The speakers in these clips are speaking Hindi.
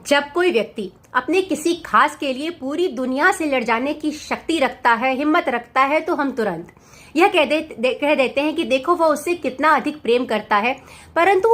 जब कोई व्यक्ति अपने किसी खास के लिए पूरी दुनिया से लड़ जाने की शक्ति रखता है, हिम्मत रखता है, तो हम तुरंत यह कह देते हैं कि देखो वह उससे कितना अधिक प्रेम करता है। परंतु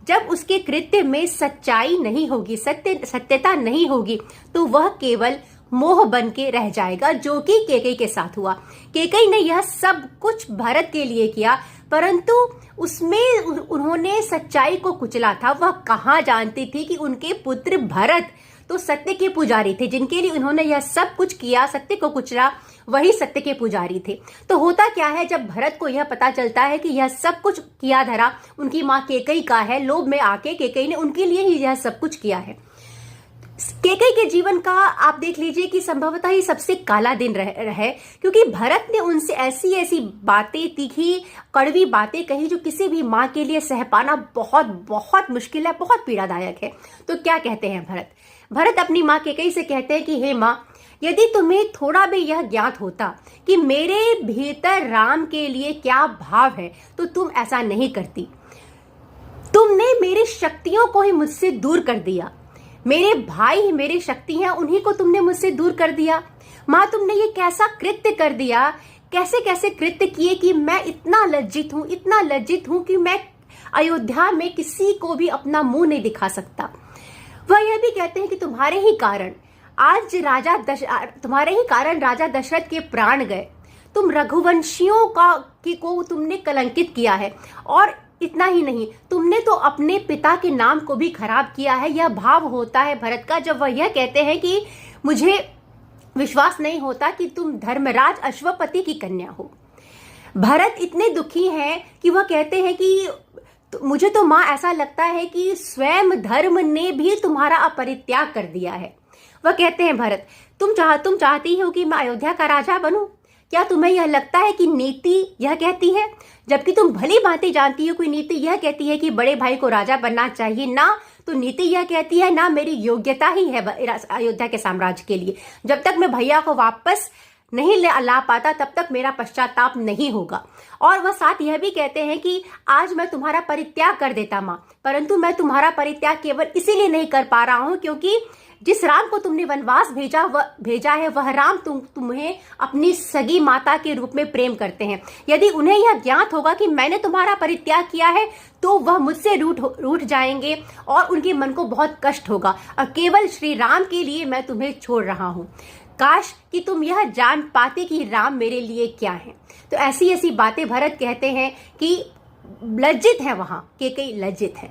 जब उसके कृत्य में सच्चाई नहीं होगी, सत्यता नहीं होगी, तो वह केवल मोह बन के रह जाएगा, जो कि केकई के साथ हुआ। केकई ने यह सब कुछ भरत के लिए किया, परंतु उसमें उन्होंने सच्चाई को कुचला था। वह कहाँ जानती थी कि उनके पुत्र भरत तो सत्य के पुजारी थे, जिनके लिए उन्होंने यह सब कुछ किया, सत्य को कुचला, वही सत्य के पुजारी थे। तो होता क्या है, जब भरत को यह पता चलता है कि यह सब कुछ किया धरा उनकी माँ केकई का है, लोभ में आके केकई ने उनके लिए ही यह सब कुछ किया है। केकई के जीवन का आप देख लीजिए कि संभवतः ही सबसे काला दिन रहे, क्योंकि भरत ने उनसे ऐसी ऐसी बातें, तीखी कड़वी बातें कही जो किसी भी माँ के लिए सह पाना बहुत बहुत मुश्किल है, बहुत पीड़ादायक है। तो क्या कहते हैं भरत अपनी माँ केकई से कहते हैं कि हे माँ, यदि तुम्हें थोड़ा भी यह ज्ञात होता कि मेरे भीतर राम के लिए क्या भाव है, तो तुम ऐसा नहीं करती। तुमने मेरी शक्तियों को ही मुझसे दूर कर दिया। मेरे भाई ही मेरी शक्ति हैं, उन्हीं को तुमने मुझसे दूर कर दिया। माँ, तुमने ये कैसा कृत्य कर दिया, कैसे कैसे कृत्य किए कि मैं इतना लज्जित हूं कि मैं अयोध्या में किसी को भी अपना मुंह नहीं दिखा सकता। वह यह भी कहते हैं कि तुम्हारे ही कारण राजा दशरथ के प्राण गए। तुम रघुवंशियों को तुमने कलंकित किया है, और इतना ही नहीं, तुमने तो अपने पिता के नाम को भी खराब किया है। यह भाव होता है भरत का, जब वह यह कहते हैं कि मुझे विश्वास नहीं होता कि तुम धर्मराज अश्वपति की कन्या हो। भरत इतने दुखी हैं कि वह कहते हैं कि मुझे तो माँ ऐसा लगता है कि स्वयं धर्म ने भी तुम्हारा अपरित्याग कर दिया है। वह कहते हैं भरत, तुम चाहती हो कि मैं अयोध्या का राजा बनूं? क्या तुम्हें यह लगता है कि नीति यह कहती है? जबकि तुम भली भांति जानती हो कि नीति यह कहती है कि बड़े भाई को राजा बनना चाहिए, ना तो नीति यह कहती है, ना मेरी योग्यता ही है अयोध्या के साम्राज्य के लिए। जब तक मैं भैया को वापस नहीं ला पाता, तब तक मेरा पश्चाताप नहीं होगा। और वह साथ यह भी कहते हैं कि आज मैं तुम्हारा परित्याग कर देता माँ, परंतु मैं तुम्हारा परित्याग केवल इसीलिए नहीं कर पा रहा हूं क्योंकि जिस राम को तुमने वनवास भेजा है, वह राम तुम्हें अपनी सगी माता के रूप में प्रेम करते हैं। यदि उन्हें यह ज्ञात होगा कि मैंने तुम्हारा परित्याग किया है, तो वह मुझसे रूठ जाएंगे और उनके मन को बहुत कष्ट होगा, और केवल श्री राम के लिए मैं तुम्हें छोड़ रहा हूं। काश कि तुम यह जान पाते कि राम मेरे लिए क्या है। तो ऐसी ऐसी बातें भरत कहते हैं कि लज्जित है, वहां केकई लज्जित है।